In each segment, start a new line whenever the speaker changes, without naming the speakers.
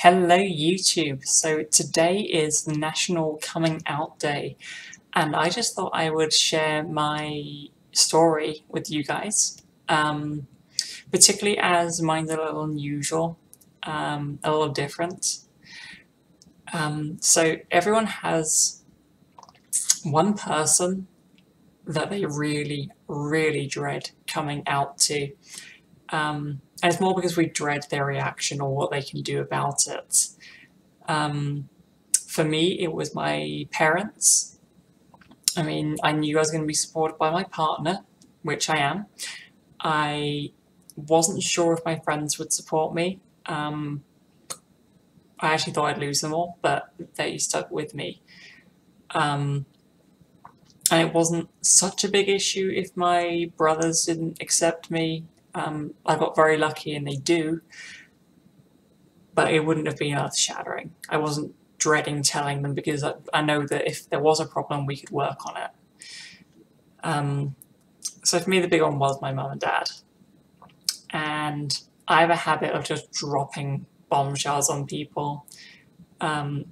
Hello YouTube. So today is National Coming Out Day, and I just thought I would share my story with you guys, particularly as mine's a little unusual, a little different. So everyone has one person that they really, really dread coming out to. And it's more because we dread their reaction or what they can do about it. For me, it was my parents. I mean, I knew I was going to be supported by my partner, which I am. I wasn't sure if my friends would support me. I actually thought I'd lose them all, but they stuck with me. And it wasn't such a big issue if my brothers didn't accept me. I got very lucky and they do, but it wouldn't have been earth-shattering. I wasn't dreading telling them because I know that if there was a problem, we could work on it. So for me, the big one was my mum and dad. And I have a habit of just dropping bombshells on people. And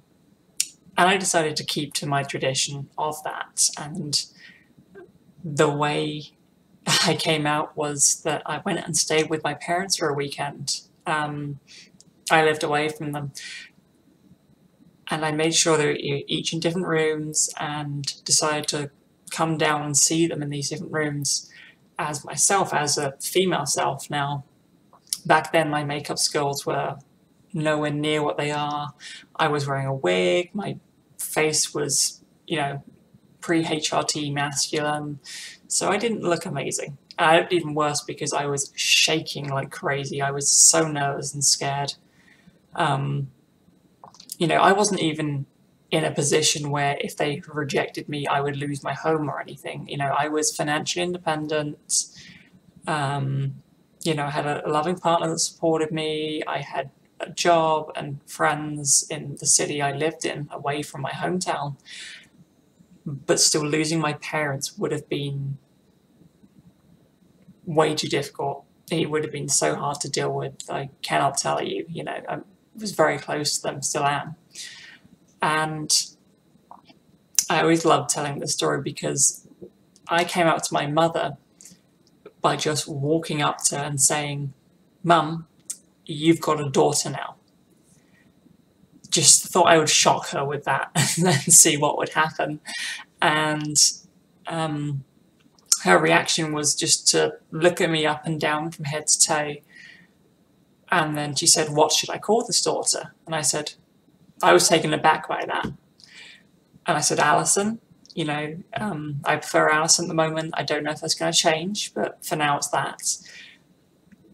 I decided to keep to my tradition of that. And the way I came out was that I went and stayed with my parents for a weekend. I lived away from them. And I made sure they were each in different rooms and decided to come down and see them in these different rooms as myself, as a female self now. Back then my makeup skills were nowhere near what they are. I was wearing a wig, my face was, pre-HRT masculine, so I didn't look amazing. I looked even worse because I was shaking like crazy. I was so nervous and scared. I wasn't even in a position where if they rejected me, I would lose my home or anything. I was financially independent. I had a loving partner that supported me. I had a job and friends in the city I lived in, away from my hometown. But still, losing my parents would have been way too difficult. It would have been so hard to deal with. I cannot tell you, I was very close to them, still am. And I always loved telling this story because I came out to my mother by just walking up to her and saying, "Mum, you've got a daughter now." Just thought I would shock her with that and then see what would happen. And her reaction was just to look at me up and down from head to toe. And then she said, "What should I call this daughter?" And I was taken aback by that. And I said, "Alison, I prefer Alison at the moment. I don't know if that's going to change, but for now it's that."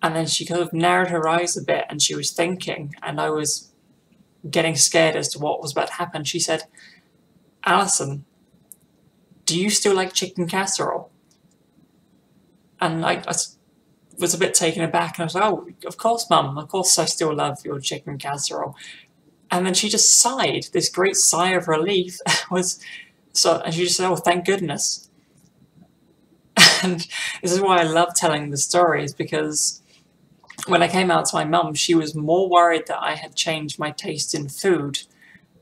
And then she kind of narrowed her eyes a bit and she was thinking, and I was getting scared as to what was about to happen. She said, "Alison, do you still like chicken casserole?" And I was a bit taken aback, and I was like, "Oh, of course, Mum, of course I still love your chicken casserole." And then she just sighed, this great sigh of relief, and she just said, "Oh, thank goodness." And this is why I love telling the stories, because when I came out to my mum, she was more worried that I had changed my taste in food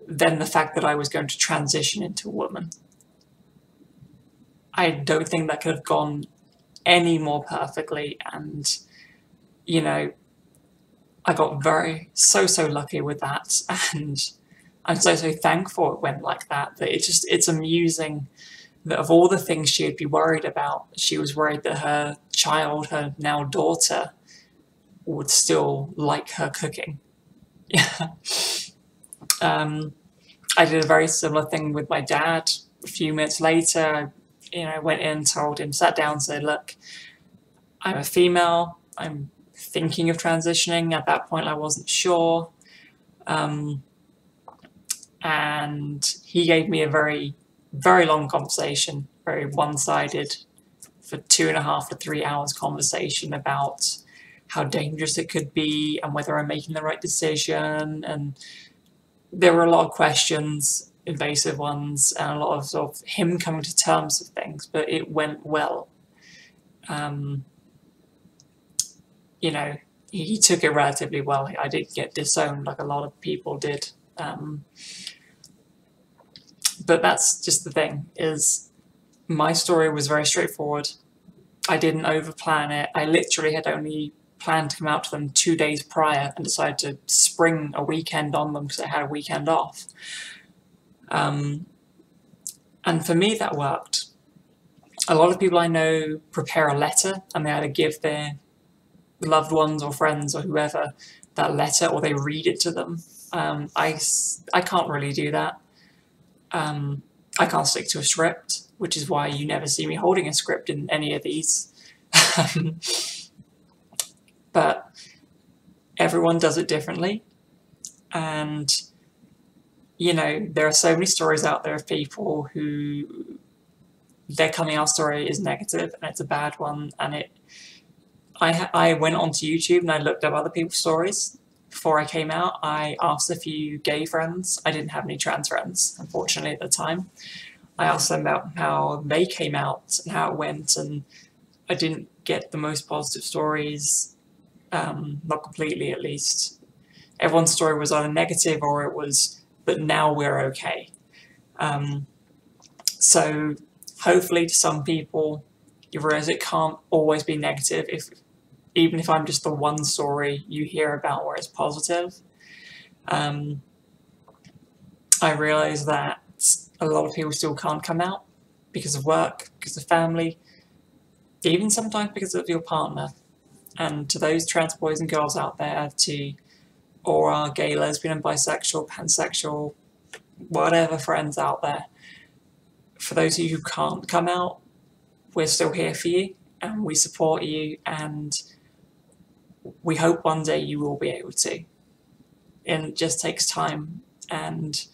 than the fact that I was going to transition into a woman. I don't think that could have gone any more perfectly, and I got so lucky with that, and I'm so thankful it went like that. That it's amusing that of all the things she would be worried about, she was worried that her child, her now daughter, would still like her cooking. Yeah. I did a very similar thing with my dad. A few minutes later, I went in, told him, sat down, said, "Look, I'm a female. I'm thinking of transitioning." At that point, I wasn't sure. And he gave me a very, very long conversation, very one-sided, for 2.5 to 3 hours conversation about how dangerous it could be and whether I'm making the right decision. And there were a lot of questions, invasive ones, and a lot of sort of him coming to terms with things, but it went well. he took it relatively well. I did get disowned like a lot of people did. But that's just the thing, is my story was very straightforward. I didn't overplan it. I literally had only planned to come out to them 2 days prior and decided to spring a weekend on them because I had a weekend off. And for me, that worked. A lot of people I know prepare a letter and they either give their loved ones or friends or whoever that letter, or they read it to them. I can't really do that. I can't stick to a script, which is why you never see me holding a script in any of these. But everyone does it differently. And, you know, there are so many stories out there of people who their coming out story is negative and it's a bad one. And I went onto YouTube and I looked up other people's stories. Before I came out, I asked a few gay friends. I didn't have any trans friends, unfortunately, at the time. I asked them about how they came out and how it went, and I didn't get the most positive stories, not completely at least. Everyone's story was either negative or it was, but now we're okay. So hopefully to some people, you realize it can't always be negative. Even if I'm just the one story you hear about where it's positive. I realize that a lot of people still can't come out because of work, because of family, even sometimes because of your partner. And to those trans boys and girls out there, or our gay, lesbian, and bisexual, pansexual, whatever friends out there, for those of you who can't come out, we're still here for you and we support you, and we hope one day you will be able to. And it just takes time, and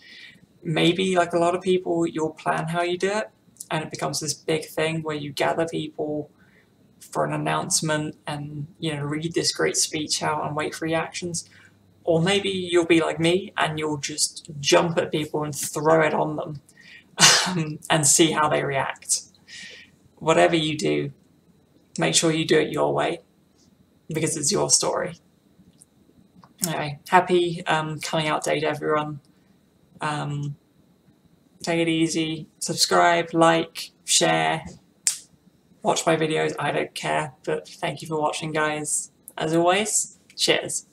maybe like a lot of people, you'll plan how you do it and it becomes this big thing where you gather people for an announcement and, you know, read this great speech out and wait for reactions. Or maybe you'll be like me and you'll just jump at people and throw it on them and see how they react. Whatever you do, make sure you do it your way, because it's your story. Anyway, happy coming out day to everyone. Take it easy, subscribe, like, share, watch my videos. I don't care, but thank you for watching, guys. As always, cheers.